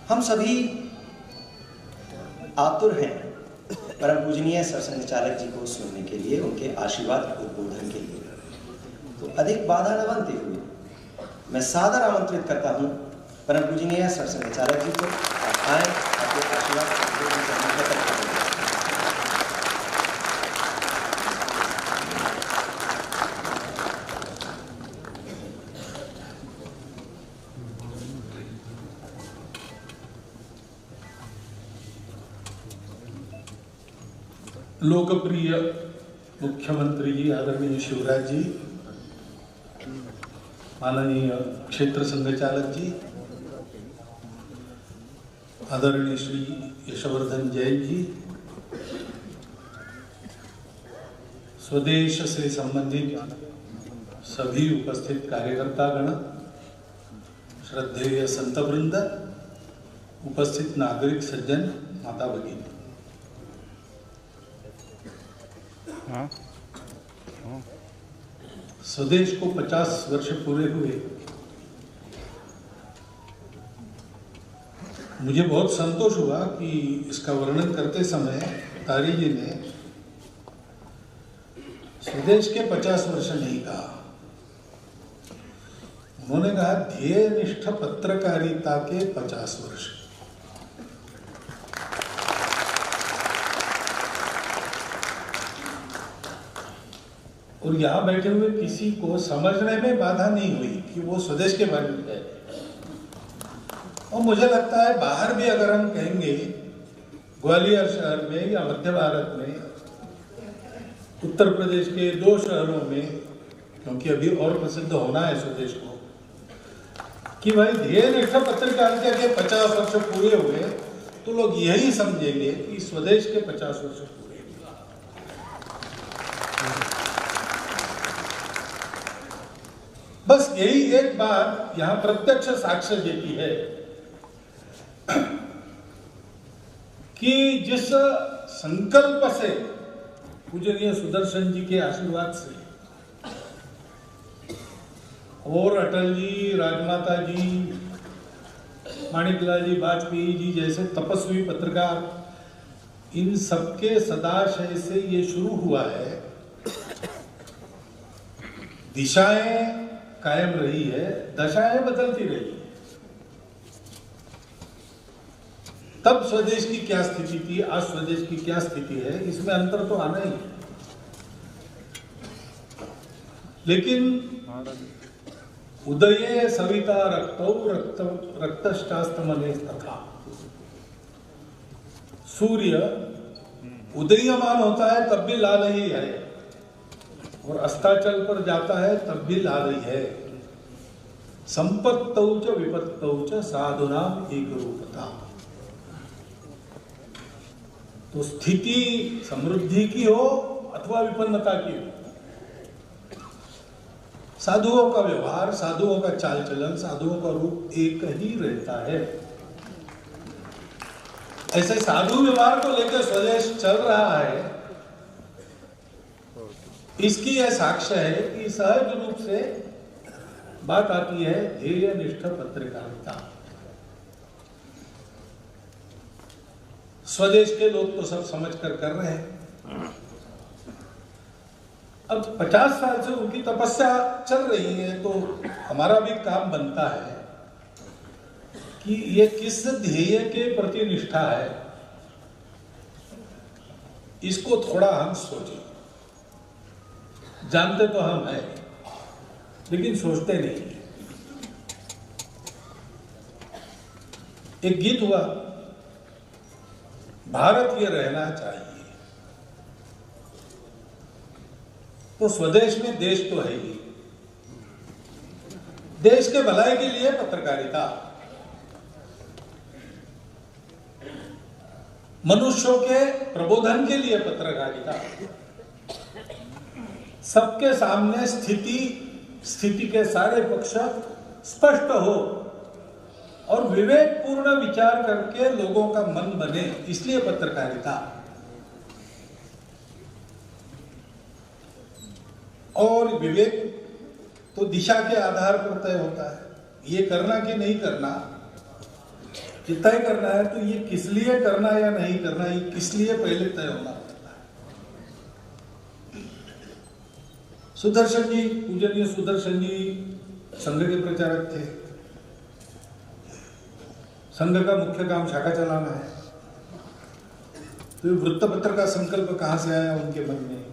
हम सभी आतुर हैं परम पूजनीय सरसंघ चालक जी को सुनने के लिए, उनके आशीर्वाद उद्बोधन के लिए। तो अधिक बाधा न बनते हुए मैं सादर आमंत्रित करता हूं परम पूजनीय सरसंघ चालक जी को। आप आए, आपके आशीर्वाद उद्बोधन करने का तत्पर करें। लोकप्रिय मुख्यमंत्री जी आदरणीय शिवराज जी, माननीय क्षेत्र संघ चालक जी, आदरणीय श्री यशवर्धन जैन जी, स्वदेश से संबंधित सभी उपस्थित कार्यकर्तागण, श्रद्धेय संतवृंद, उपस्थित नागरिक सज्जन, माता भगिनी, स्वदेश को 50 वर्ष पूरे हुए। मुझे बहुत संतोष हुआ कि इसका वर्णन करते समय तारी जी ने स्वदेश के 50 वर्ष नहीं कहा, उन्होंने कहा ध्येयनिष्ठ पत्रकारिता के 50 वर्ष। और यहां बैठे हुए किसी को समझने में बाधा नहीं हुई कि वो स्वदेश के बारे में है। और मुझे लगता है बाहर भी अगर हम कहेंगे, ग्वालियर शहर में या मध्य भारत में, उत्तर प्रदेश के 2 शहरों में, क्योंकि अभी और प्रसिद्ध होना है स्वदेश को, कि भाई ध्येयनिष्ठ पत्रकारिता के 50 वर्ष पूरे हुए, तो लोग यही समझेंगे कि स्वदेश के 50 वर्ष पूरे। बस यही एक बात यहां प्रत्यक्ष साक्ष्य देती है कि जिस संकल्प से पूजनीय सुदर्शन जी के आशीर्वाद से और अटल जी, राजमाता जी, माणिकलाल जी वाजपेयी जी जैसे तपस्वी पत्रकार, इन सबके सदाशय से ये शुरू हुआ है। दिशाएं कायम रही है, दशाएं बदलती रही है। तब स्वदेश की क्या स्थिति थी, आज स्वदेश की क्या स्थिति है, इसमें अंतर तो आना ही है। लेकिन उदये सविता रक्तौ रक्तश्चास्तमने तथा, सूर्य उदयमान होता है तब भी लाल ही है, और अस्ताचल पर जाता है तब भी लाल ही है। संपत्तौ च विपत्तौ च साधुनाम एक रूपता। तो स्थिति समृद्धि की हो अथवा विपन्नता की हो, साधुओं का व्यवहार, साधुओं का चाल चलन, साधुओं का रूप एक ही रहता है। ऐसे साधु व्यवहार को लेकर स्वदेश चल रहा है, इसकी यह साक्ष्य है कि सहज रूप से बात आती है ध्येयनिष्ठ पत्रकारिता। स्वदेश के लोग तो सब समझ कर रहे हैं। अब 50 साल से उनकी तपस्या चल रही है, तो हमारा भी काम बनता है कि ये किस ध्येय के प्रति निष्ठा है, इसको थोड़ा हम सोचें। जानते तो हम हैं, लेकिन सोचते नहीं। एक गीत हुआ, भारत ये रहना चाहिए। तो स्वदेश में देश तो है ही, देश के भलाई के लिए पत्रकारिता, मनुष्यों के प्रबोधन के लिए पत्रकारिता, सबके सामने स्थिति के सारे पक्ष स्पष्ट हो और विवेकपूर्ण विचार करके लोगों का मन बने, इसलिए पत्रकारिता। और विवेक तो दिशा के आधार पर तय होता है, ये करना कि नहीं करना कि तय करना है तो ये किस लिए करना या नहीं करना, ये किस लिए पहले तय होना पड़ता है। सुदर्शन जी, पूजनीय सुदर्शन जी संघ के प्रचारक थे। संघ का मुख्य काम शाखा चलाना है, तो वृत्तपत्र का संकल्प कहां से आया उनके मन में?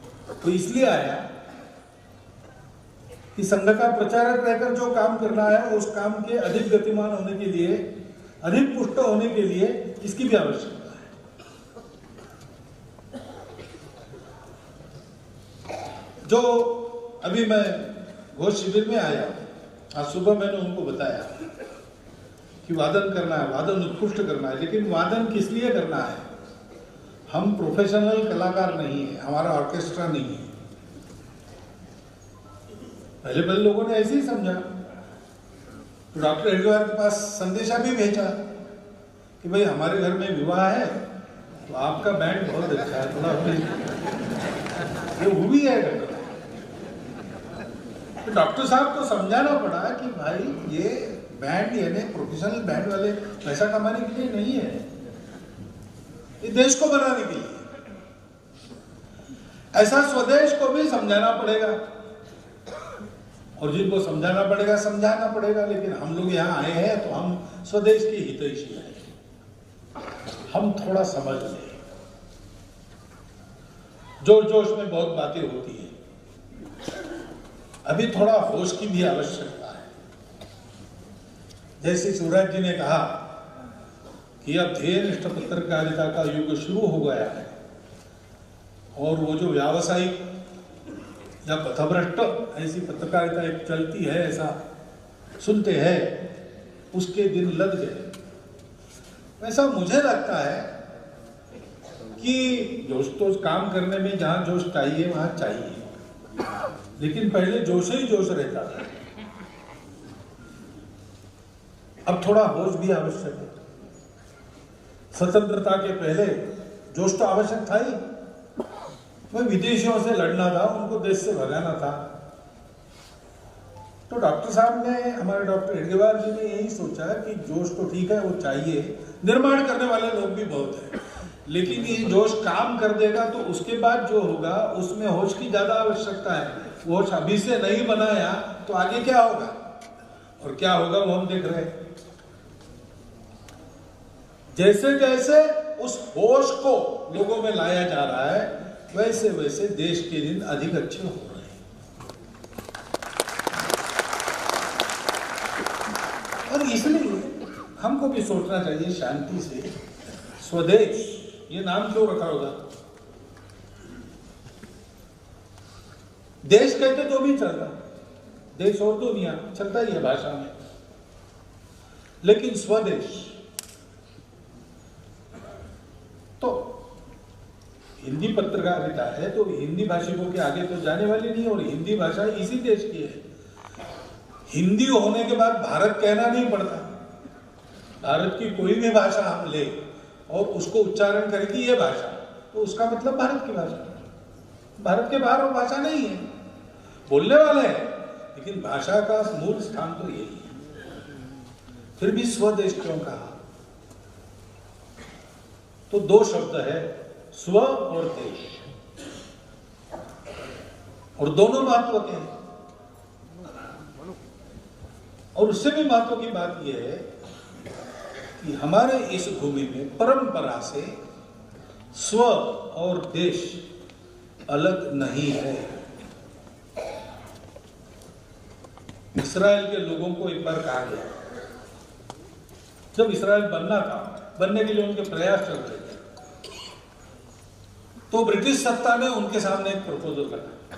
तो इसलिए आया कि संघ का प्रचारक रहकर जो काम करना है उस काम के अधिक गतिमान होने के लिए, अधिक पुष्ट होने के लिए इसकी भी आवश्यकता है। जो अभी मैं घोष शिविर में आया, आज सुबह मैंने उनको बताया कि वादन करना है, वादन उत्कृष्ट करना है, लेकिन वादन किस लिए करना है? हम प्रोफेशनल कलाकार नहीं है, हमारा ऑर्केस्ट्रा नहीं है। पहले लोगों ने ऐसे ही समझा, तो डॉक्टर हेडगेवार के पास संदेशा भी भेजा कि भाई हमारे घर में विवाह है, तो आपका बैंड बहुत अच्छा है, थोड़ा ये वो भी है। तो डॉक्टर साहब को समझाना पड़ा कि भाई ये बैंड यानी प्रोफेशनल बैंड वाले पैसा कमाने के लिए नहीं है, ये देश को बनाने के लिए। ऐसा स्वदेश को भी समझाना पड़ेगा, और जिनको समझाना पड़ेगा समझाना पड़ेगा। लेकिन हम लोग यहाँ आए हैं तो हम स्वदेश के हितैषी हैं, हम थोड़ा समझ लें। जोश जोश में बहुत बातें होती है, अभी थोड़ा होश की भी आवश्यकता है। जैसे शिवराज जी ने कहा कि अब ध्येयनिष्ठ पत्रकारिता का युग शुरू हो गया है, और वो जो व्यावसायिक या पथभ्रष्ट ऐसी पत्रकारिता एक चलती है, ऐसा सुनते हैं, उसके दिन लग गए। वैसा मुझे लगता है कि जोश तो काम करने में जहां जोश चाहिए वहां चाहिए, लेकिन पहले जोश ही जोश रहता था, अब थोड़ा होश भी आवश्यक है। स्वतंत्रता के पहले जोश तो आवश्यक था ही, वह विदेशियों से लड़ना था, उनको देश से भगाना था। तो डॉक्टर साहब ने, हमारे डॉक्टर हेडगेवार जी ने यही सोचा कि जोश तो ठीक है, वो चाहिए, निर्माण करने वाले लोग भी बहुत हैं, लेकिन ये जोश काम कर देगा तो उसके बाद जो होगा उसमें होश की ज्यादा आवश्यकता है। होश अभी से नहीं बनाया तो आगे क्या होगा, और क्या होगा वो हम देख रहे हैं। जैसे जैसे उस होश को लोगों में लाया जा रहा है, वैसे वैसे देश के दिन अधिक अच्छे हो रहे हैं। और इसलिए हमको भी सोचना चाहिए शांति से, स्वदेश ये नाम क्यों रखा होगा? देश कहते तो भी चलता, देश और दुनिया चलता ही है भाषा में, लेकिन स्वदेश तो हिंदी पत्रकारिता है, तो हिंदी भाषिकों के आगे तो जाने वाली नहीं, और हिंदी भाषा इसी देश की है। हिंदी होने के बाद भारत कहना नहीं पड़ता। भारत की कोई भी भाषा हम ले और उसको उच्चारण करें कि ये भाषा, तो उसका मतलब भारत की भाषा। भारत के बाहर वो भाषा नहीं है, बोलने वाले हैं, लेकिन भाषा का मूल स्थान तो यही है। फिर भी स्वदेश क्यों कहा? तो दो शब्द है, स्व और देश, और दोनों महत्व के हैं। और उससे भी महत्व की बात यह है कि हमारे इस भूमि में परंपरा से स्व और देश अलग नहीं है। इस्राएल के लोगों को एक बार कहा गया, जब इस्राएल बनना था, बनने के लिए उनके प्रयास चल रहे थे, तो ब्रिटिश सत्ता ने उनके सामने एक प्रपोजल रखा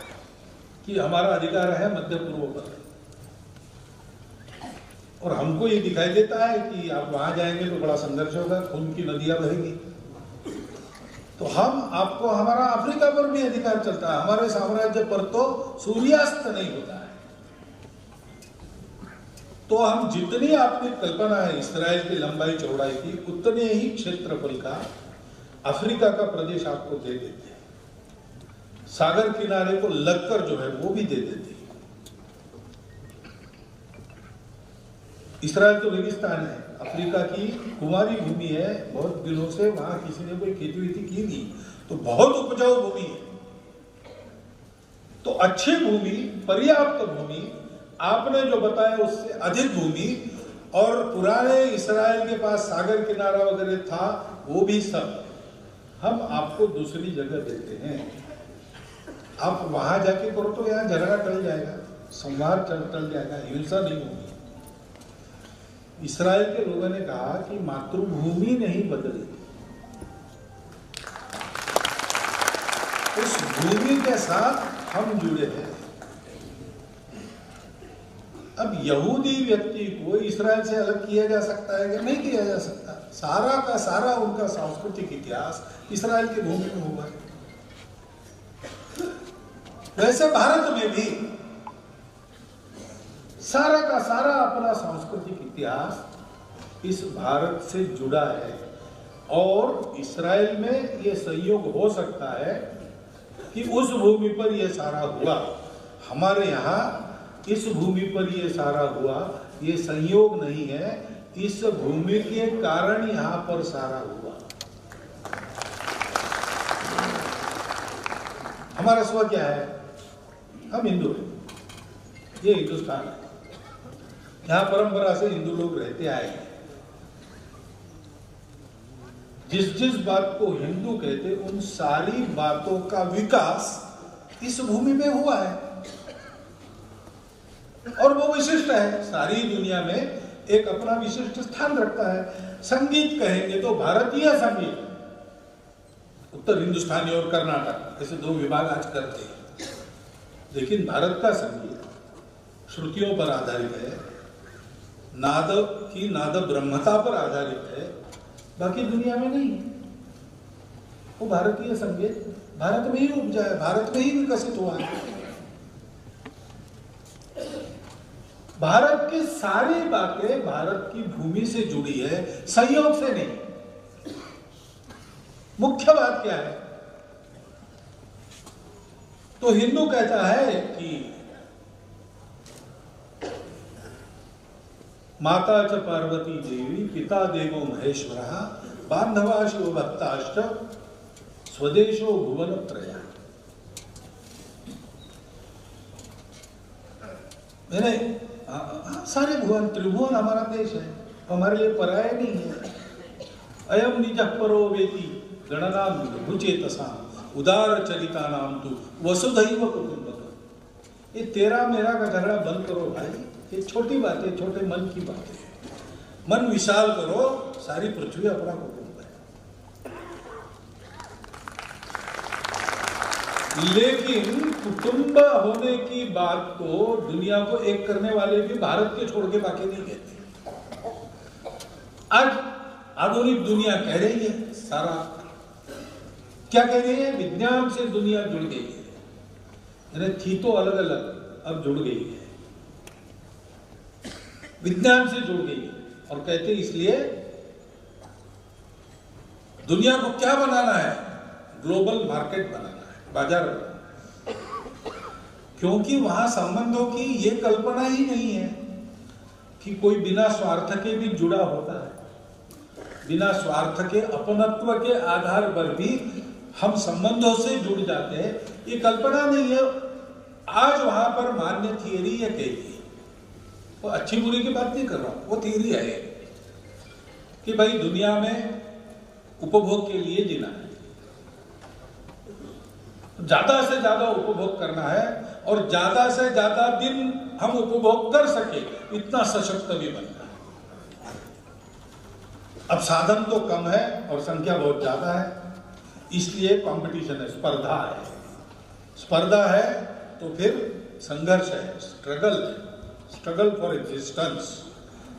कि हमारा अधिकार है मध्य पूर्व पर, और हमको ये दिखाई देता है कि आप वहां जाएंगे तो बड़ा संघर्ष होगा, खून की नदियां बहेगी, तो हम आपको, हमारा अफ्रीका पर भी अधिकार चलता है, हमारे साम्राज्य पर तो सूर्यास्त नहीं होता है। तो हम जितनी आपकी कल्पना है इस्राएल की लंबाई चौड़ाई की, उतने ही क्षेत्रफल का अफ्रीका का प्रदेश आपको दे देते हैं। सागर किनारे को लगकर जो है वो भी दे देते हैं। इस्राएल तो रेगिस्तान है, अफ्रीका की कुमारी भूमि है, बहुत दिनों से वहां किसी ने कोई खेती वेती की नहीं, तो बहुत उपजाऊ भूमि है। तो अच्छी भूमि, पर्याप्त भूमि, आपने जो बताया उससे अधिक भूमि, और पुराने इस्राएल के पास सागर किनारा वगैरह था, वो भी सब हम आपको दूसरी जगह देते हैं। आप वहां जाके करो तो यहाँ झगड़ा टल जाएगा, संवाद टल जाएगा, हिंसा नहीं होगी। इस्राएल के लोगों ने कहा कि मातृभूमि नहीं बदली, उस भूमि के साथ हम जुड़े हैं। अब यहूदी व्यक्ति को इस्राएल से अलग किया जा सकता है कि नहीं किया जा सकता? सारा का सारा उनका सांस्कृतिक इतिहास इस्राएल की भूमि में हुआ है। वैसे भारत में भी सारा का सारा अपना सांस्कृतिक इतिहास इस भारत से जुड़ा है, और इस्राएल में ये संयोग हो सकता है कि उस भूमि पर ये सारा हुआ, हमारे यहाँ इस भूमि पर ये सारा हुआ, ये संयोग नहीं है, इस भूमि के कारण यहाँ पर सारा हुआ। हमारा स्व क्या है? हम हिंदू हैं, ये हिंदुस्तान है, यहाँ परंपरा से हिंदू लोग रहते आए हैं। जिस जिस बात को हिंदू कहते, उन सारी बातों का विकास इस भूमि में हुआ है, और वो विशिष्ट है, सारी दुनिया में एक अपना विशिष्ट स्थान रखता है। संगीत कहेंगे तो भारतीय संगीत, उत्तर हिंदुस्तानी और कर्नाटक, ऐसे दो विभाग आज करते हैं, लेकिन भारत का संगीत श्रुतियों पर आधारित है, नाद की नाद ब्रह्मता पर आधारित है, बाकी दुनिया में नहीं। वो भारतीय संगीत भारत में ही उपजा है, भारत में ही विकसित हुआ है। भारत की सारी बातें भारत की भूमि से जुड़ी है, संयोग से नहीं। मुख्य बात क्या है? तो हिंदू कहता है कि माता च पार्वती देवी, पिता देवो महेश्वरः, बांधवा शिव भक्ताश्च, स्वदेशो भुवन त्रयः। मैंने सारे भुवन, त्रिभुवन हमारा देश है, हमारे लिए पराया नहीं है। अयम निजः परो वेति गणनाम भुचेतसाम उदार चरिता नाम तु वसुधैव कुटुंबकम्। ये तेरा मेरा का झगड़ा बंद करो भाई, ये छोटी बातें, छोटे मन की बातें। मन विशाल करो, सारी पृथ्वी अपना कुटुंब है। लेकिन कुटुंब होने की बात को दुनिया को एक करने वाले भी भारत के छोड़ के बाकी नहीं कहते। आज आधुनिक दुनिया कह रही है, सारा क्या कह रही है? विज्ञान से दुनिया जुड़ गई है, थी तो अलग अलग, अब जुड़ गई है, विज्ञान से जुड़ गई है। और कहते इसलिए दुनिया को क्या बनाना है? ग्लोबल मार्केट बनाना है, बाजार बनाना है। क्योंकि वहां संबंधों की ये कल्पना ही नहीं है कि कोई बिना स्वार्थ के भी जुड़ा होता है, बिना स्वार्थ के अपनत्व के आधार पर भी हम संबंधों से जुड़ जाते हैं, ये कल्पना नहीं है। आज वहां पर मान्य थियरी है कहती है, वो अच्छी बुरी की बात नहीं कर रहा हूं, वो थियरी है कि भाई दुनिया में उपभोग के लिए जीना है, ज्यादा से ज्यादा उपभोग करना है, और ज्यादा से ज्यादा दिन हम उपभोग कर सके इतना सशक्त भी बनना है। अब साधन तो कम है और संख्या बहुत ज्यादा है, इसलिए कंपटीशन है, स्पर्धा है। स्पर्धा है तो फिर संघर्ष है, स्ट्रगल फॉर एग्जिस्टेंस।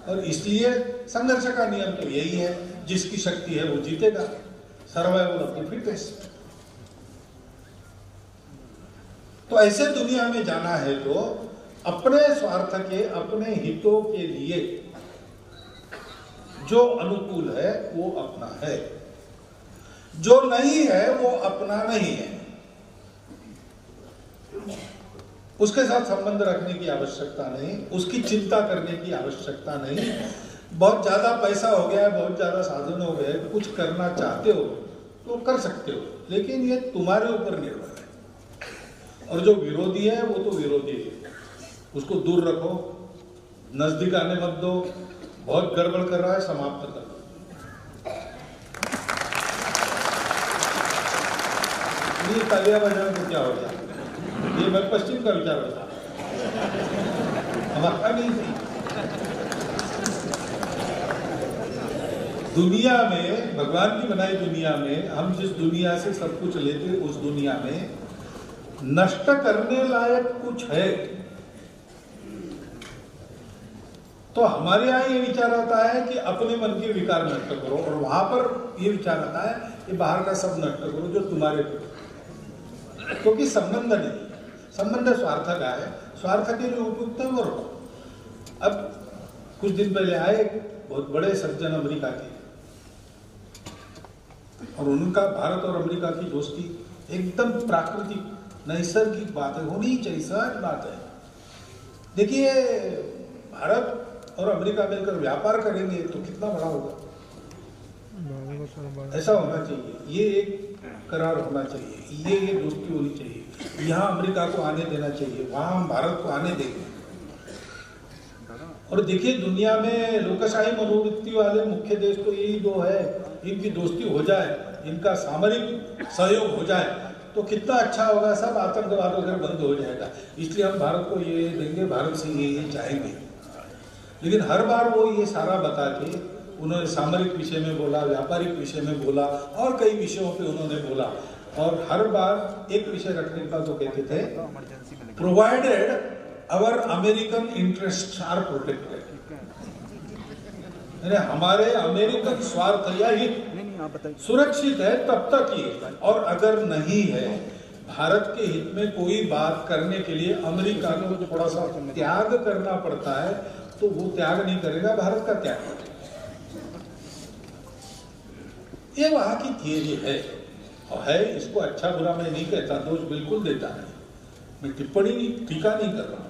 और इसलिए संघर्ष का नियम तो यही है, जिसकी शक्ति है वो जीतेगा, सर्वाइवल ऑफ द फिटेस्ट। तो ऐसे दुनिया में जाना है तो अपने स्वार्थ के, अपने हितों के लिए जो अनुकूल है वो अपना है, जो नहीं है वो अपना नहीं है। उसके साथ संबंध रखने की आवश्यकता नहीं, उसकी चिंता करने की आवश्यकता नहीं। बहुत ज़्यादा पैसा हो गया है, बहुत ज़्यादा साधन हो गए, कुछ करना चाहते हो तो कर सकते हो, लेकिन ये तुम्हारे ऊपर निर्भर है। और जो विरोधी है वो तो विरोधी है, उसको दूर रखो, नजदीक आने मत दो, बहुत गड़बड़ कर रहा है समाप्त कर दो। ये तालियां बजाने को क्या हो गया? ये मैं पश्चिम का विचार बता, हमारा नहीं थी। दुनिया में, भगवान की बनाई दुनिया में, हम जिस दुनिया से सब कुछ लेते उस दुनिया में नष्ट करने लायक कुछ है तो हमारे यहाँ ये विचार आता है कि अपने मन के विकार नष्ट करो, और वहां पर ये विचार आता है कि बाहर का सब नष्ट करो जो तुम्हारे, क्योंकि संबंध नहीं, संबंध स्वार्थ का है, स्वार्थ के लिए उपयुक्त है वो रखो। अब कुछ दिन पहले आए बहुत बड़े सज्जन अमेरिका के, और उनका भारत और अमेरिका की दोस्ती एकदम प्राकृतिक नैसर्गिक बात है, होनी ही चाहिए, सहज बात है। देखिए भारत और अमेरिका मिलकर व्यापार करेंगे तो कितना बड़ा होगा, ऐसा होना चाहिए, ये एक करार होना चाहिए, ये दोस्ती होनी चाहिए। यहाँ अमेरिका को आने देना चाहिए, वहां हम भारत को आने देंगे। और देखिए दुनिया में लोकशाही मनोवृत्ति वाले मुख्य देश तो यही दो है, इनकी दोस्ती हो जाए, इनका सामरिक सहयोग हो जाए तो कितना अच्छा होगा, सब आतंकवाद वगैरह बंद हो जाएगा। इसलिए हम भारत को ये देंगे, भारत से ये चाहेंगे। लेकिन हर बार वो ये सारा बता के उन्होंने सामरिक विषय में बोला, व्यापारिक विषय में बोला, और कई विषयों पे उन्होंने बोला, और हर बार एक विषय रखने का तो कहते थे, provided our American interest are protected, हमारे अमेरिकन स्वार्थ या हित सुरक्षित है तब तक ही, और अगर नहीं है, भारत के हित में कोई बात करने के लिए अमेरिका को थोड़ा सा त्याग करना पड़ता है तो वो त्याग नहीं करेगा, भारत का त्याग करेगा। ये वहां की थियरी है, और है, इसको अच्छा बुरा मैं नहीं कहता, दोष बिल्कुल देता नहीं, मैं टिप्पणी टीका नहीं कर रहा हूं,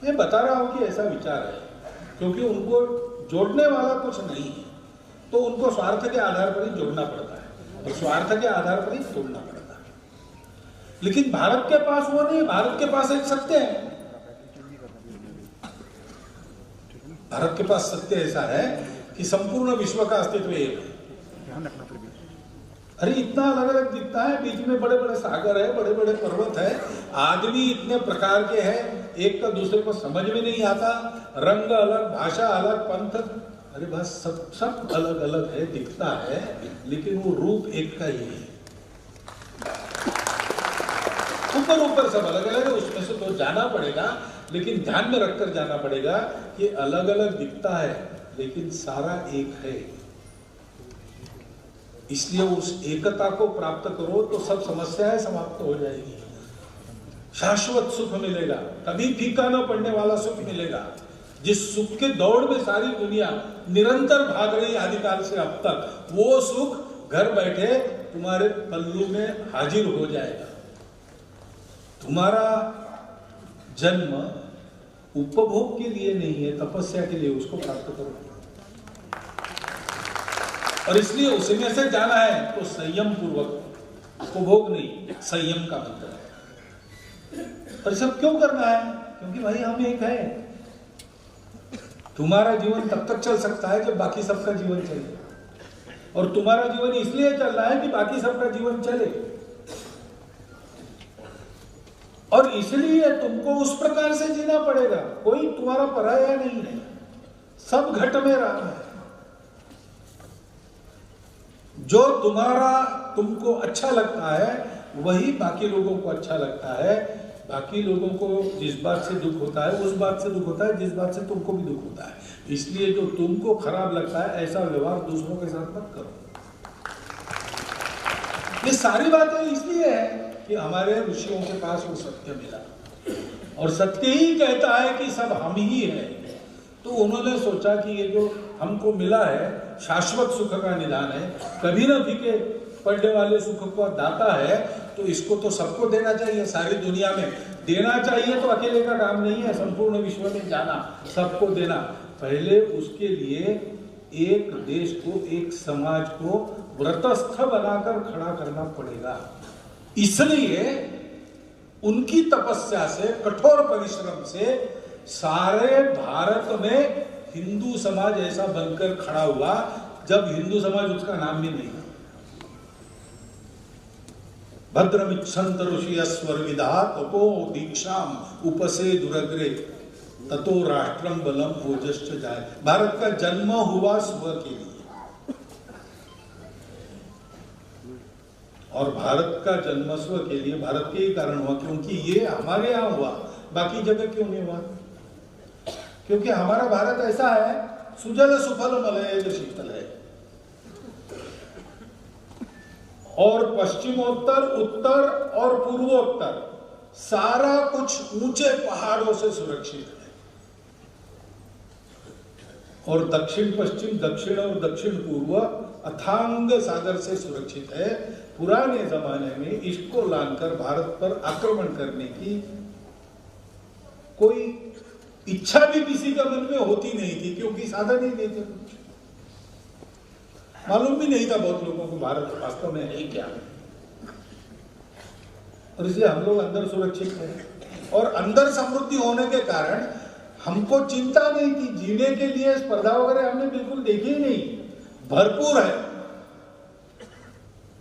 मैं बता रहा हूं कि ऐसा विचार है, क्योंकि उनको जोड़ने वाला कुछ नहीं है तो उनको स्वार्थ के आधार पर ही जोड़ना पड़ता है, और स्वार्थ के आधार पर ही तोड़ना पड़ता है। लेकिन भारत के पास वो नहीं, भारत के पास एक सत्य है, भारत के पास सत्य ऐसा है कि संपूर्ण विश्व का अस्तित्व एक है। अरे इतना अलग अलग दिखता है, बीच में बड़े बड़े सागर है, बड़े बड़े पर्वत है, आदमी इतने प्रकार के हैं, एक का दूसरे को समझ में नहीं आता, रंग अलग, भाषा अलग, पंथ, अरे बस सब अलग अलग है, दिखता है, लेकिन वो रूप एक का ही है। ऊपर ऊपर सब अलग अलग है, उसमें से तो जाना पड़ेगा, लेकिन ध्यान में रखकर जाना पड़ेगा कि अलग अलग दिखता है लेकिन सारा एक है। इसलिए उस एकता को प्राप्त करो तो सब समस्याएं समाप्त हो जाएगी, शाश्वत सुख मिलेगा, कभी फीका न पड़ने वाला सुख मिलेगा, जिस सुख के दौड़ में सारी दुनिया निरंतर भाग रही आदिकाल से अब तक, वो सुख घर बैठे तुम्हारे पल्लू में हाजिर हो जाएगा। तुम्हारा जन्म उपभोग के लिए नहीं है, तपस्या के लिए, उसको प्राप्त करो। और इसलिए उसमें से जाना है तो संयम पूर्वक, उपभोग नहीं, संयम का मंत्र है। पर सब क्यों करना है? क्योंकि भाई हम एक है। तुम्हारा जीवन तब तक चल सकता है जब बाकी सबका जीवन चले, और तुम्हारा जीवन इसलिए चल रहा है कि बाकी सबका जीवन चले, और इसलिए तुमको उस प्रकार से जीना पड़ेगा। कोई तुम्हारा पराया नहीं है, सब घट में राम है। जो तुमको अच्छा लगता है वही बाकी लोगों को अच्छा लगता है। बाकी लोगों को जिस बात से दुख होता है उस बात से दुख होता है जिस बात से तुमको भी दुख होता है। इसलिए जो तुमको खराब लगता है ऐसा व्यवहार दूसरों के साथ मत करो। ये सारी बातें इसलिए है कि हमारे ऋषियों के पास वो सत्य मिला, और सत्य ही कहता है कि सब हम ही हैं। तो उन्होंने सोचा कि ये जो हमको मिला है शाश्वत सुख का निदान है, कभी न फीके पड़ने वाले सुख का दाता है, तो इसको तो सबको देना चाहिए, सारी दुनिया में देना चाहिए। तो अकेले का काम नहीं है, संपूर्ण विश्व में जाना, सबको देना। पहले उसके लिए एक देश को, एक समाज को व्रतस्थ बनाकर खड़ा करना पड़ेगा। इसलिए उनकी तपस्या से, कठोर परिश्रम से सारे भारत में हिंदू समाज ऐसा बनकर खड़ा हुआ, जब हिंदू समाज उसका नाम भी नहीं था। भद्रमिच्छन्त ऋषियस्वर्विदा तपो दीक्षाम उपसे दुरग्रे ततो राष्ट्रम बलम ओजश्च जाए। भारत का जन्म हुआ स्व के लिए, और भारत का जन्म स्व के लिए भारत के ही कारण हुआ, क्योंकि ये हमारे यहाँ हुआ, बाकी जगह क्यों नहीं हुआ? क्योंकि हमारा भारत ऐसा है, सुजल सुफल मलयज शीतल है, और पश्चिमोत्तर, उत्तर और पूर्वोत्तर सारा कुछ ऊंचे पहाड़ों से सुरक्षित है, और दक्षिण पश्चिम, दक्षिण और दक्षिण पूर्व अथांग सागर से सुरक्षित है। पुराने जमाने में इसको लांघकर भारत पर आक्रमण करने की कोई इच्छा भी किसी का मन में होती नहीं थी, क्योंकि साधन ही नहीं थे, कुछ मालूम भी नहीं था बहुत लोगों को भारत वास्तव में है क्या, और इसलिए हम लोग अंदर सुरक्षित हैं। और अंदर समृद्धि होने के कारण हमको चिंता नहीं थी, जीने के लिए स्पर्धा वगैरह हमने बिल्कुल देखी ही नहीं, भरपूर है,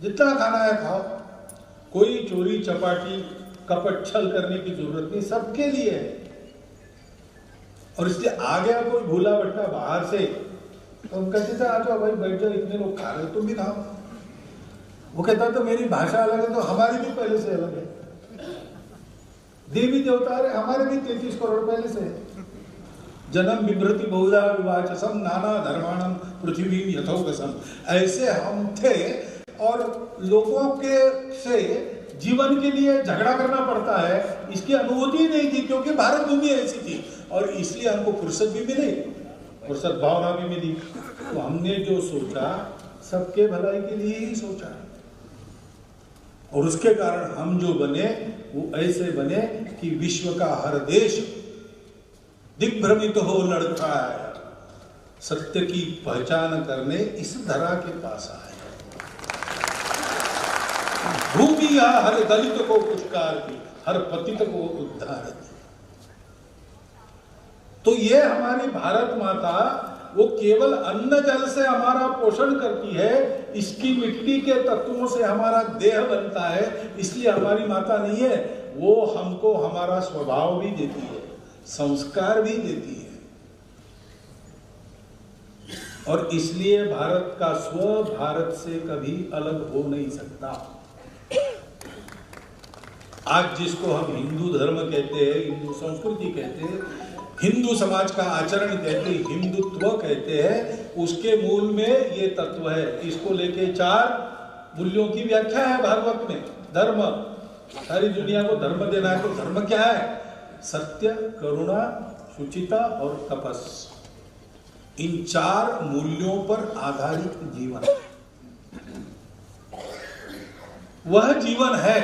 जितना खाना है खाओ, कोई चोरी चपाटी कपट छल करने की जरूरत नहीं, सबके लिए है। और इसलिए आ गया कोई भूला भटका बाहर से, तो हम कहते थे आ जाओ भाई, बैठ जाओ, इतने लोग खा रहे हो, तुम भी खाओ। वो कहता तो मेरी भाषा अलग है, तो हमारी भी पहले से अलग है, देवी देवता है, हमारे भी 33 करोड़ पहले से है। जन्म विभ्रति बहुधा विवाचसम नाना धर्माणम पृथ्वी यथोकसम, ऐसे हम थे, और लोगों के से जीवन के लिए झगड़ा करना पड़ता है, इसकी अनुभूति नहीं थी, क्योंकि भारत भूमि ऐसी थी, और इसलिए हमको फुर्सत भी मिली और सद्भावना भी मिली। तो हमने जो सोचा सबके भलाई के लिए ही सोचा, और उसके कारण हम जो बने वो ऐसे बने कि विश्व का हर देश दिग्भ्रमित हो लड़ता है, सत्य की पहचान करने इस धरा के पास आए। भूमि यहां हर दलित को पुचकार दी, हर पतित को उद्धार दी। तो ये हमारी भारत माता, वो केवल अन्न जल से हमारा पोषण करती है, इसकी मिट्टी के तत्वों से हमारा देह बनता है, इसलिए हमारी माता नहीं है, वो हमको हमारा स्वभाव भी देती है, संस्कार भी देती है, और इसलिए भारत का स्व भारत से कभी अलग हो नहीं सकता। आज जिसको हम हिंदू धर्म कहते हैं, हिंदू संस्कृति कहते हैं, हिंदू समाज का आचरण कहते हैं, हिंदुत्व कहते हैं, उसके मूल में ये तत्व है। इसको लेके 4 मूल्यों की व्याख्या है भागवत में। धर्म, सारी दुनिया को धर्म देना है, तो धर्म क्या है? सत्य, करुणा, शुचिता और तपस। इन 4 मूल्यों पर आधारित जीवन, वह जीवन है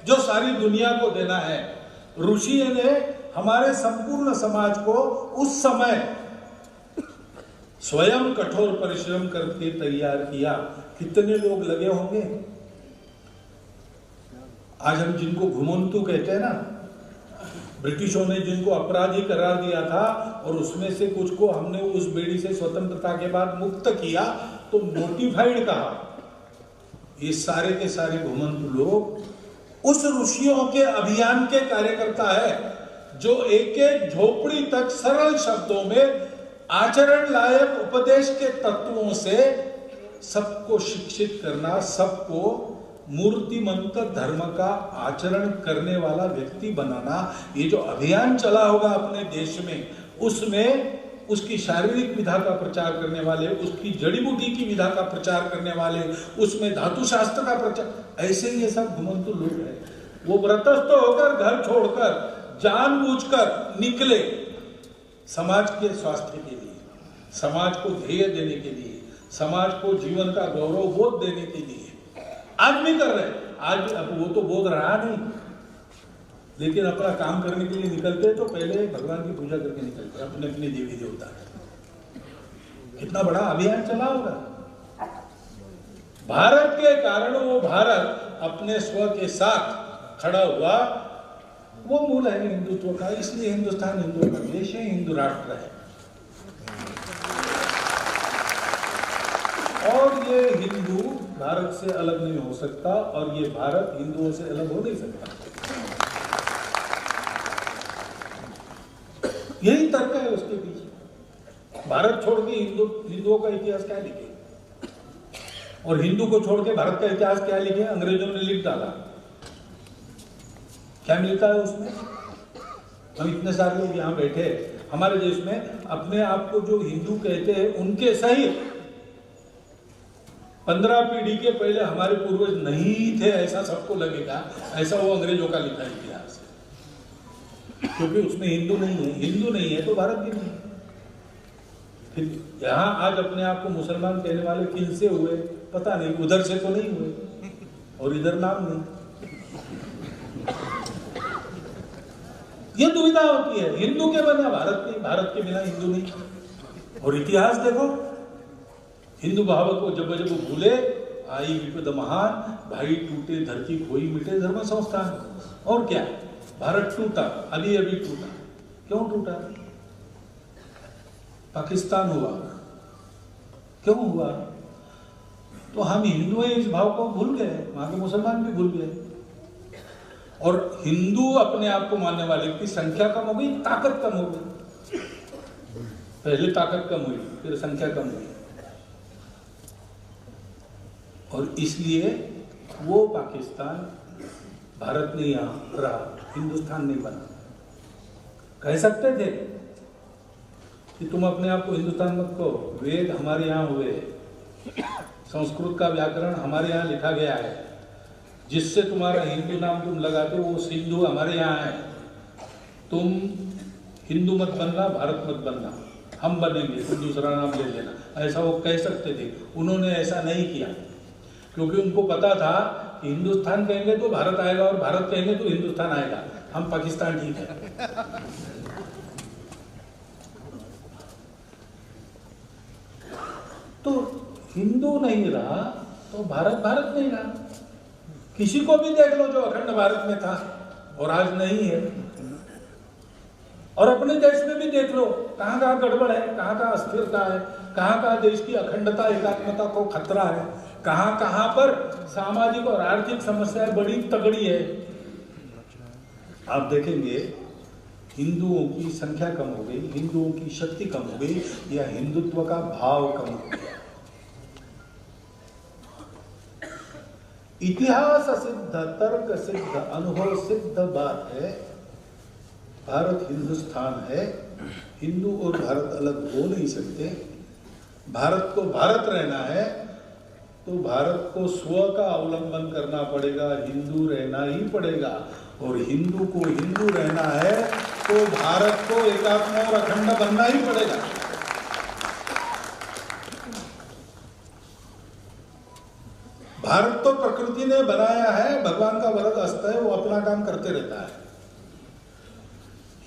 जो सारी दुनिया को देना है। ऋषि ने हमारे संपूर्ण समाज को उस समय स्वयं कठोर परिश्रम करके तैयार किया। कितने लोग लगे होंगे? आज हम जिनको घुमंतु कहते हैं ना, ब्रिटिशों ने जिनको अपराधी करार दिया था, और उसमें से कुछ को हमने उस बेड़ी से स्वतंत्रता के बाद मुक्त किया, तो नोटिफाइड कहा। ये सारे के सारे घुमंतु लोग उस ऋषियों के अभियान के कार्यकर्ता है, जो एक एक झोपड़ी तक सरल शब्दों में आचरण लायक उपदेश के तत्वों से सबको शिक्षित करना, सबको मूर्तिमंत धर्म का आचरण करने वाला व्यक्ति बनाना। ये जो अभियान चला होगा अपने देश में, उसमें उसकी शारीरिक विधा का प्रचार करने वाले, उसकी जड़ी बूटी की विधा का प्रचार करने वाले, उसमें धातु शास्त्र का प्रचार, ऐसे ये सब घुमंतु लोग हैं। वो व्रतस्थ होकर, घर छोड़कर, जानबूझकर निकले समाज के स्वास्थ्य के लिए, समाज को ध्येय देने के लिए, समाज को जीवन का गौरव बोध देने के लिए। आज भी कर रहे हैं, आज अब वो तो बोध रहा नहीं, लेकिन अपना काम करने के लिए निकलते तो पहले भगवान की पूजा करके निकलते, अपने अपने देवी देवता। कितना बड़ा अभियान चला होगा। भारत के कारण वो भारत अपने स्व के साथ खड़ा हुआ, वो मूल है हिंदुत्व का। इसलिए हिंदुस्तान हिंदुओं का देश है, हिंदू राष्ट्र है। और ये हिंदू भारत से अलग नहीं हो सकता और ये भारत हिंदुओं से अलग हो नहीं सकता। यही तर्क है उसके पीछे। भारत छोड़ के हिंदुओं का इतिहास क्या लिखे और हिंदू को छोड़ के भारत का इतिहास क्या लिखे? अंग्रेजों ने लिख डाला। क्या मिलता है उसमें? हम इतने सारे लोग यहाँ बैठे, हमारे देश में अपने आप को जो हिंदू कहते हैं उनके सहित 15 पीढ़ी के पहले हमारे पूर्वज नहीं थे ऐसा सबको लगेगा। ऐसा वो अंग्रेजों का लिखा इतिहास है, क्योंकि उसमें हिंदू नहीं है। हिंदू नहीं है तो भारत भी नहीं है। फिर यहाँ आज अपने आप को मुसलमान कहने वाले किन से हुए पता नहीं, उधर से तो नहीं हुए और इधर नाम नहीं। ये दुविधा होती है, हिंदू के बिना भारत नहीं, भारत के बिना हिंदू नहीं। और इतिहास देखो, हिंदू भाव को जब जब भूले आई विपद महान, भाई टूटे धरती खोई मिटे धर्म संस्थान। और क्या, भारत टूटा, अभी अभी टूटा। क्यों टूटा? पाकिस्तान हुआ, क्यों हुआ? तो हम हिंदू इस भाव को भूल गए, वहां के मुसलमान भी भूल गए। और हिंदू अपने आप को मानने वाले की संख्या कम हो गई, ताकत कम हो गई। पहले ताकत कम हुई, फिर संख्या कम हुई, और इसलिए वो पाकिस्तान भारत नहीं रहा, हिंदुस्तान नहीं बना। कह सकते थे कि तुम अपने आप को हिंदुस्तान मत कहो, वेद हमारे यहाँ हुए, संस्कृत का व्याकरण हमारे यहाँ लिखा गया है, जिससे तुम्हारा हिंदू नाम तुम लगाते हो वो सिंधु हमारे यहाँ है। तुम हिंदू मत बनना, भारत मत बनना, हम बनेंगे, तुम दूसरा नाम ले लेना, ऐसा वो कह सकते थे। उन्होंने ऐसा नहीं किया, क्योंकि उनको पता था कि हिंदुस्तान कहेंगे तो भारत आएगा और भारत कहेंगे तो हिंदुस्तान आएगा, हम पाकिस्तान ठीक है। तो हिंदू नहीं रहा तो भारत भारत नहीं रहा। किसी को भी देख लो जो अखंड भारत में था और आज नहीं है, और अपने देश में भी देख लो कहाँ कहाँ गड़बड़ है, कहाँ कहाँ अस्थिरता है, कहाँ कहाँ देश की अखंडता एकात्मता को खतरा है, कहाँ कहाँ पर सामाजिक और आर्थिक समस्याएं बड़ी तगड़ी है। आप देखेंगे हिंदुओं की संख्या कम हो गई, हिंदुओं की शक्ति कम हो गई, या हिंदुत्व का भाव कम हो गया। इतिहास सिद्ध, तर्क सिद्ध, अनुभव सिद्ध बात है, भारत हिंदुस्तान है। हिंदू और भारत अलग हो नहीं सकते। भारत को भारत रहना है तो भारत को स्व का अवलंबन करना पड़ेगा, हिंदू रहना ही पड़ेगा। और हिंदू को हिंदू रहना है तो भारत को एकात्म और अखंड बनना ही पड़ेगा। भारत तो प्रकृति ने बनाया है, भगवान का वरद हस्त है, वो अपना काम करते रहता है।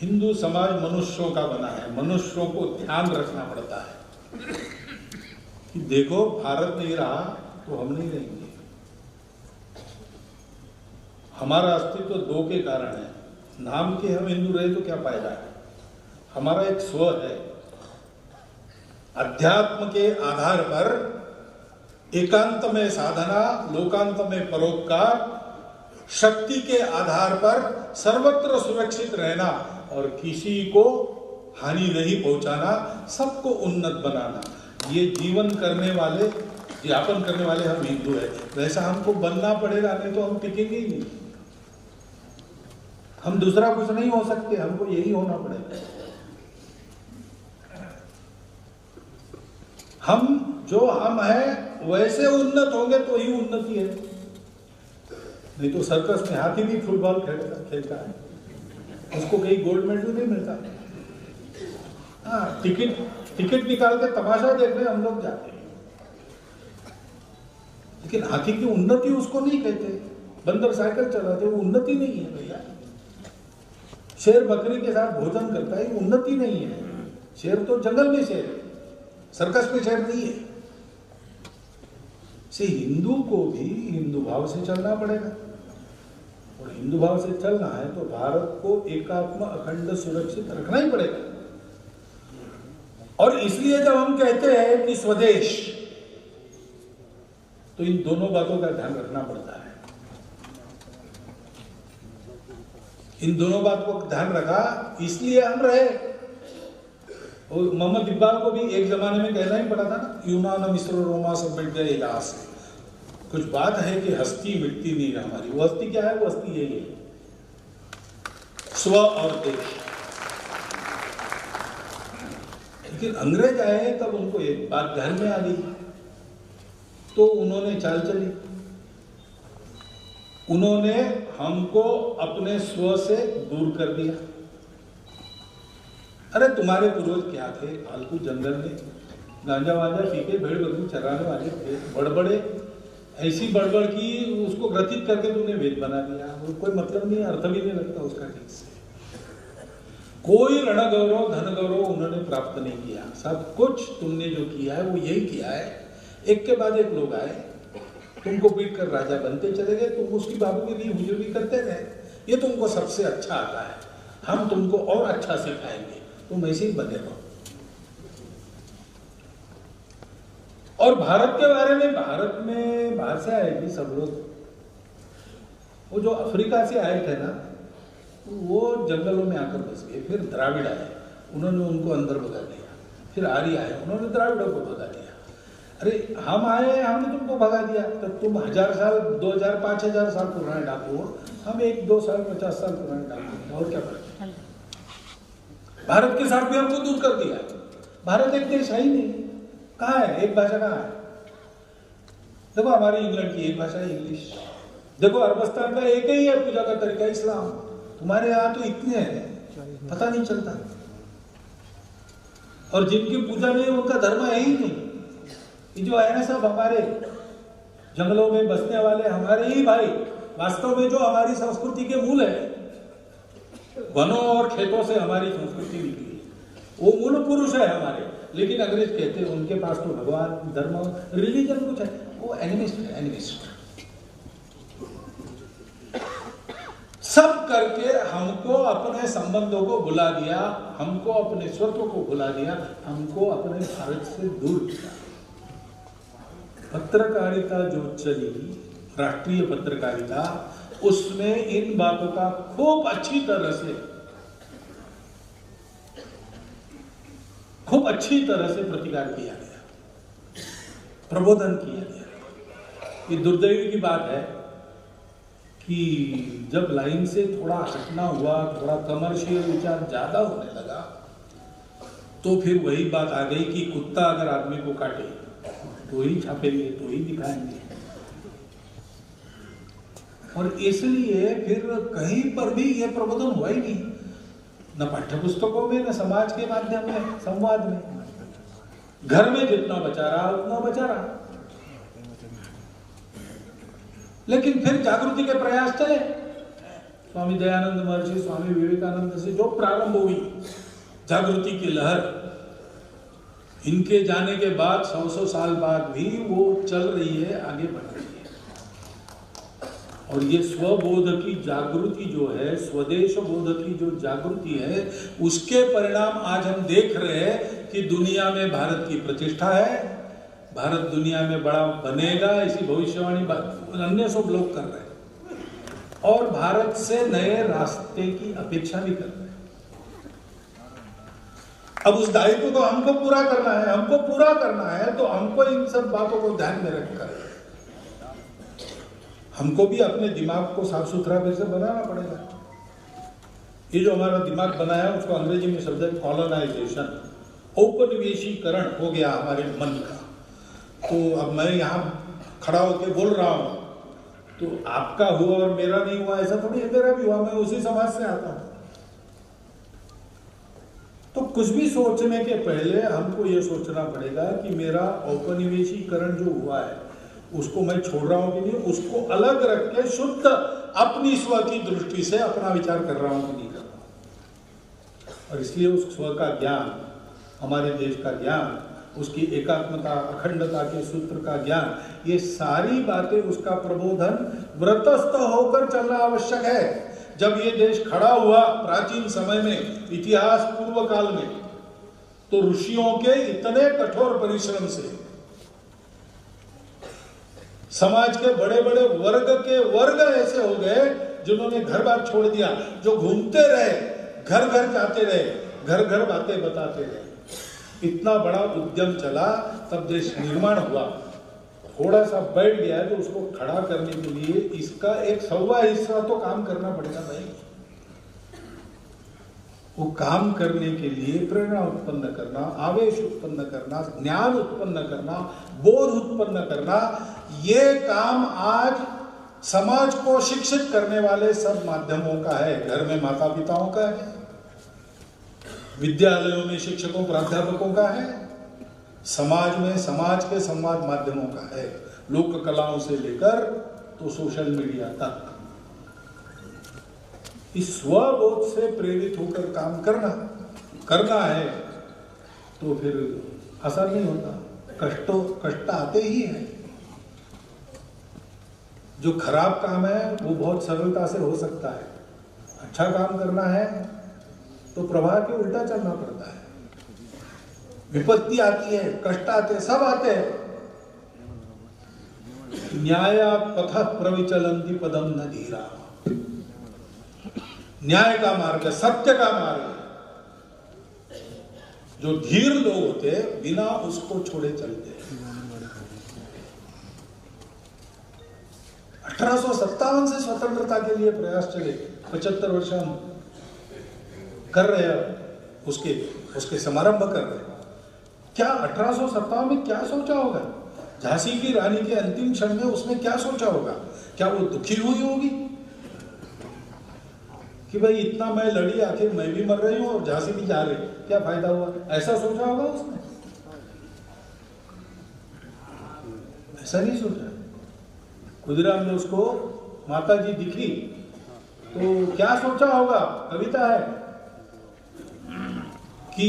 हिंदू समाज मनुष्यों का बना है, मनुष्यों को ध्यान रखना पड़ता है कि देखो भारत नहीं रहा तो हम नहीं रहेंगे। हमारा अस्तित्व दो के कारण है, नाम के हम हिंदू रहे तो क्या फायदा है। हमारा एक स्व है, अध्यात्म के आधार पर एकांत में साधना, लोकांत में परोपकार, शक्ति के आधार पर सर्वत्र सुरक्षित रहना और किसी को हानि नहीं पहुंचाना, सबको उन्नत बनाना, ये जीवन करने वाले, यापन करने वाले हम हिंदू हैं। वैसा हमको बनना पड़ेगा, नहीं तो हम टिकेंगे ही नहीं। हम दूसरा कुछ नहीं हो सकते, हमको यही होना पड़ेगा। हम जो हम हैं वैसे उन्नत होंगे तो ही उन्नति है। नहीं तो सर्कस में हाथी भी फुटबॉल खेलता है, उसको कहीं गोल्ड मेडल नहीं मिलता। हाँ, टिकट निकाल के तमाशा देखने हम लोग जाते हैं, लेकिन हाथी की उन्नति उसको नहीं कहते। बंदर साइकिल चलाते, वो उन्नति नहीं है भैया। शेर बकरी के साथ भोजन करता है, उन्नति नहीं है। शेर तो जंगल में शेर है, सर्कस में शहर नहीं है। से हिंदू को भी हिंदू भाव से चलना पड़ेगा, और हिंदू भाव से चलना है तो भारत को एकात्म अखंड सुरक्षित रखना ही पड़ेगा। और इसलिए जब हम कहते हैं कि स्वदेश, तो इन दोनों बातों का ध्यान रखना पड़ता है। इन दोनों बात को ध्यान रखा इसलिए हम रहे। और मोहम्मद इकबाल को भी एक जमाने में कहना ही पड़ा था ना, यूनान मिस्र रोमा सब मिट गए इलाहा से। कुछ बात है कि हस्ती मिटती नहीं है हमारी। वो हस्ती क्या है? वो हस्ती यही है, स्व और देश। लेकिन अंग्रेज आए तब उनको एक बात ध्यान में आ गई, तो उन्होंने चाल चली। उन्होंने हमको अपने स्व से दूर कर दिया। अरे तुम्हारे पूर्वज क्या थे? फालतू जंगल में गांजा वांजा पी के भेड़ बकरी चराने वाले थे, बड़बड़े ऐसी बड़बड़ की उसको ग्रथित करके तुमने वेद बना दिया। वो कोई मतलब नहीं, अर्थ भी नहीं लगता उसका ठीक से। कोई रण गौरव धन गौरव उन्होंने प्राप्त नहीं किया। सब कुछ तुमने जो किया है वो यही किया है, एक के बाद एक लोग आए, तुमको पीट कर राजा बनते चले गए, तुम उसकी बाबूगिरी हुजूरी करते रहे। ये तुमको सबसे अच्छा आता है, हम तुमको और अच्छा सिखाएंगे, तुम ऐसे ही बने रहो। और भारत के बारे में, भारत में बाहर से आए भी सब लोग। वो जो अफ्रीका से आए थे ना, वो जंगलों में आकर बस गए। फिर द्राविड़ आए, उन्होंने उनको अंदर भगा दिया। फिर आर्य आए, उन्होंने द्राविड़ों को भगा दिया। अरे हम आए, हमने तुमको भगा दिया, तो तुम 1000 साल 2000 5000 साल पुराने डाकू हो, हम 1 2 साल 50 साल पुराने डाकू, और क्या फर्क? भारत के साथ भी हमको दूर कर दिया। भारत एक देश है ही नहीं। कहाँ है? एक भाषा कहाँ है? देखो हमारी इंग्लैंड की एक भाषा है इंग्लिश। देखो अरबस्तान का एक ही है पूजा का तरीका, इस्लाम। तुम्हारे यहाँ तो इतने हैं, पता नहीं चलता। और जिनकी पूजा नहीं उनका धर्म है ही नहीं। ये जो है ना सब हमारे जंगलों में बसने वाले हमारे ही भाई, वास्तव में जो हमारी संस्कृति के मूल है, वनों और खेतों से हमारी संस्कृति निकली, वो मूल पुरुष है हमारे। लेकिन अंग्रेज कहते हैं उनके पास तो भगवान धर्म रिलीजन कुछ है, वो एनिमिस्ट है, एनिमिस्ट। सब करके हमको अपने संबंधों को भुला दिया, हमको अपने स्वत्व को भुला दिया, हमको अपने भारत से दूर किया। पत्रकारिता जो चली, राष्ट्रीय पत्रकारिता, उसमें इन बातों का खूब अच्छी तरह से प्रतिकार किया गया, प्रबोधन किया गया। ये दुर्दैवी की बात है कि जब लाइन से थोड़ा हटना हुआ, थोड़ा कमर्शियल विचार ज्यादा होने लगा, तो फिर वही बात आ गई कि कुत्ता अगर आदमी को काटे तो ही छापेंगे, तो ही दिखाएंगे। और इसलिए फिर कहीं पर भी यह प्रबोधन हुआ ही नहीं, न पाठ्य पुस्तकों में, न समाज के माध्यम में, संवाद में। घर में जितना बचा रहा उतना बचा रहा। लेकिन फिर जागृति के प्रयास चले। स्वामी दयानंद महर्षि, स्वामी विवेकानंद से जो प्रारंभ हुई जागृति की लहर, इनके जाने के बाद 100 साल बाद भी वो चल रही है, आगे बढ़ रही है। और ये स्वबोध की जागृति जो है, स्वदेश बोध की जो जागृति है, उसके परिणाम आज हम देख रहे हैं कि दुनिया में भारत की प्रतिष्ठा है, भारत दुनिया में बड़ा बनेगा, ऐसी भविष्यवाणी अन्य सब लोग कर रहे हैं। और भारत से नए रास्ते की अपेक्षा भी कर रहे हैं। अब उस दायित्व को हमको पूरा करना है, तो हमको इन सब बातों को ध्यान में रखकर हमको भी अपने दिमाग को साफ सुथरा फिर से बनाना पड़ेगा। ये जो हमारा दिमाग बना है, उसको अंग्रेजी में शब्द है कॉलोनाइजेशन, औपनिवेशीकरण हो गया हमारे मन का। तो अब मैं यहाँ खड़ा होकर बोल रहा हूँ, तो आपका हुआ और मेरा नहीं हुआ ऐसा थोड़ी है, मेरा भी हुआ, मैं उसी समाज से आता हूँ। तो कुछ भी सोचने के पहले हमको ये सोचना पड़ेगा कि मेरा औपनिवेशीकरण जो हुआ है उसको मैं छोड़ रहा हूं कि नहीं, उसको अलग रख के शुद्ध अपनी स्व की दृष्टि से अपना विचार कर रहा हूं कि नहीं कर रहा हूं। और इसलिए उस स्व का ज्ञान, हमारे देश का ज्ञान, उसकी एकात्मता, अखंडता के सूत्र का ज्ञान, ये सारी बातें, उसका प्रबोधन व्रतस्थ होकर चलना आवश्यक है। जब ये देश खड़ा हुआ प्राचीन समय में, इतिहास पूर्व काल में, तो ऋषियों के इतने कठोर परिश्रम से समाज के बड़े बड़े वर्ग ऐसे हो गए जिन्होंने घर बार छोड़ दिया, जो घूमते रहे, घर घर जाते रहे, घर घर बातें बताते रहे। इतना बड़ा उद्यम चला, तब देश निर्माण हुआ। थोड़ा सा बैठ गया है तो उसको खड़ा करने के लिए इसका एक 1/4 हिस्सा तो काम करना पड़ेगा भाई। वो काम करने के लिए प्रेरणा उत्पन्न करना, आवेश उत्पन्न करना, ज्ञान उत्पन्न करना, बोध उत्पन्न करना, ये काम आज समाज को शिक्षित करने वाले सब माध्यमों का है। घर में माता पिताओं का है, विद्यालयों में शिक्षकों प्राध्यापकों का है, समाज में समाज के संवाद माध्यमों का है, लोक कलाओं से लेकर तो सोशल मीडिया तक। इस स्वबोध से प्रेरित होकर काम करना है तो फिर असर नहीं होता, कष्ट आते ही हैं। जो खराब काम है वो बहुत सरलता से हो सकता है, अच्छा काम करना है तो प्रवाह के उल्टा चलना पड़ता है। विपत्ति आती है, कष्ट आते हैं, सब आते हैं। न्याया पथ प्रविचलन्ति पदम न धीरा। न्याय का मार्ग, सत्य का मार्ग, जो धीर लोग होते हैं बिना उसको छोड़े चलते हैं। 1857 से स्वतंत्रता के लिए प्रयास चले, 75 वर्ष हम कर रहे हैं, उसके समारंभ कर रहे हैं। क्या 1857 में क्या सोचा होगा? झांसी की रानी के अंतिम क्षण में उसने क्या सोचा होगा? क्या वो दुखी हुई होगी कि भाई इतना मैं लड़ी, आखिर मैं भी मर रही हूं और झांसी भी जा रही, क्या फायदा हुआ? ऐसा सोचा होगा उसने? ऐसा नहीं सोचा। खुदीराम ने उसको माता जी दिखी तो क्या सोचा होगा? कविता है कि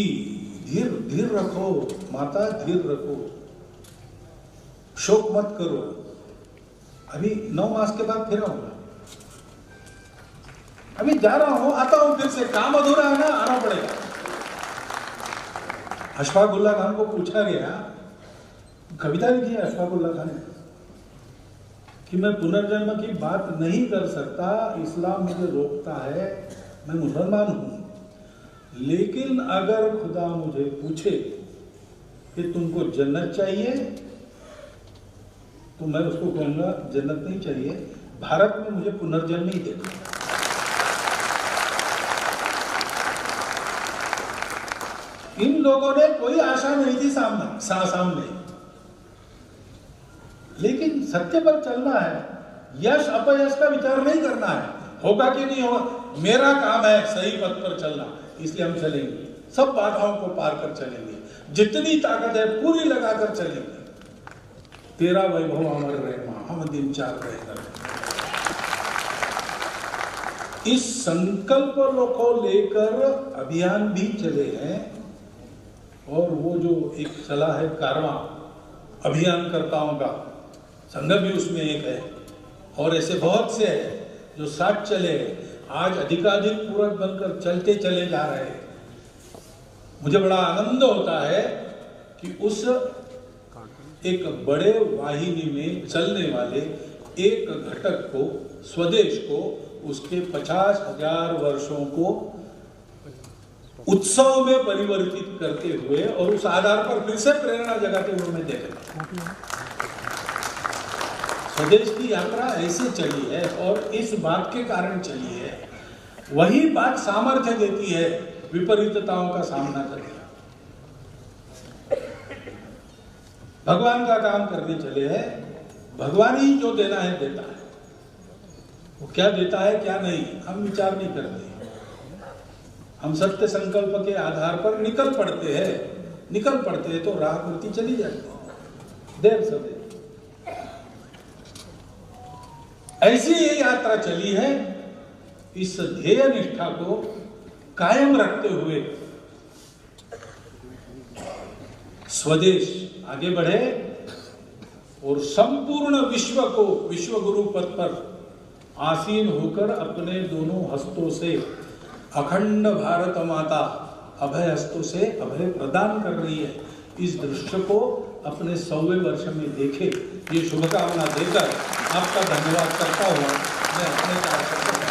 धीर रखो माता, धीर रखो, शोक मत करो, अभी 9 मास के बाद फिर आऊंगा, अभी जा रहा हूं, आता हूं फिर से, काम अधूरा है ना, आना पड़ेगा। अशफाक उल्लाह खान को पूछा गया, कविता लिखी है अशफाक उल्लाह खान ने, कि मैं पुनर्जन्म की बात नहीं कर सकता, इस्लाम मुझे रोकता है, मैं मुसलमान हूं, लेकिन अगर खुदा मुझे पूछे कि तुमको जन्नत चाहिए तो मैं उसको कहूंगा जन्नत नहीं चाहिए, भारत में मुझे पुनर्जन्म ही देना। इन लोगों ने कोई आशा नहीं थी सामने, लेकिन सत्य पर चलना है, यश अपयश का विचार नहीं करना है, होगा कि नहीं होगा, मेरा काम है सही पथ पर चलना, इसलिए हम चलेंगे, सब बाधाओं को पार कर चलेंगे, जितनी ताकत है पूरी लगाकर चलेंगे। तेरा वैभव अमर रहे मां, हम दिन चार रहेगा। इस संकल्प को लेकर अभियान भी चले हैं, और वो जो एक चला है कारवां अभियानकर्ताओं का, संघ भी उसमें एक है, और ऐसे बहुत से हैं जो साथ चले, आज अधिकाधिक पूरक बनकर चलते चले जा रहे हैं। मुझे बड़ा आनंद होता है कि उस एक बड़े वाहिनी में चलने वाले एक घटक को, स्वदेश को, उसके 50,000 वर्षों को उत्सव में परिवर्तित करते हुए और उस आधार पर फिर से प्रेरणा जगाते हुए मैं देख रहा हूं। स्वदेश की यात्रा ऐसे चली है और इस बात के कारण चली है, वही बात सामर्थ्य देती है विपरीतताओं का सामना करने। भगवान का काम करने चले हैं, भगवान ही जो देना है देता है, वो क्या देता है क्या नहीं हम विचार नहीं करते। हम सत्य संकल्प के आधार पर निकल पड़ते हैं तो राह खुलती चली जाती है, देर सवेर। ऐसी ये यात्रा चली है, इस ध्येय निष्ठा को कायम रखते हुए स्वदेश आगे बढ़े और संपूर्ण विश्व को विश्व गुरु पद पर आसीन होकर अपने दोनों हस्तों से अखंड भारत माता अभय हस्तों से अभय प्रदान कर रही है। इस दृश्य को अपने 100वें वर्ष में देखे, ये शुभकामना देकर आपका धन्यवाद करता हुआ मैं अपने कार्यक्रम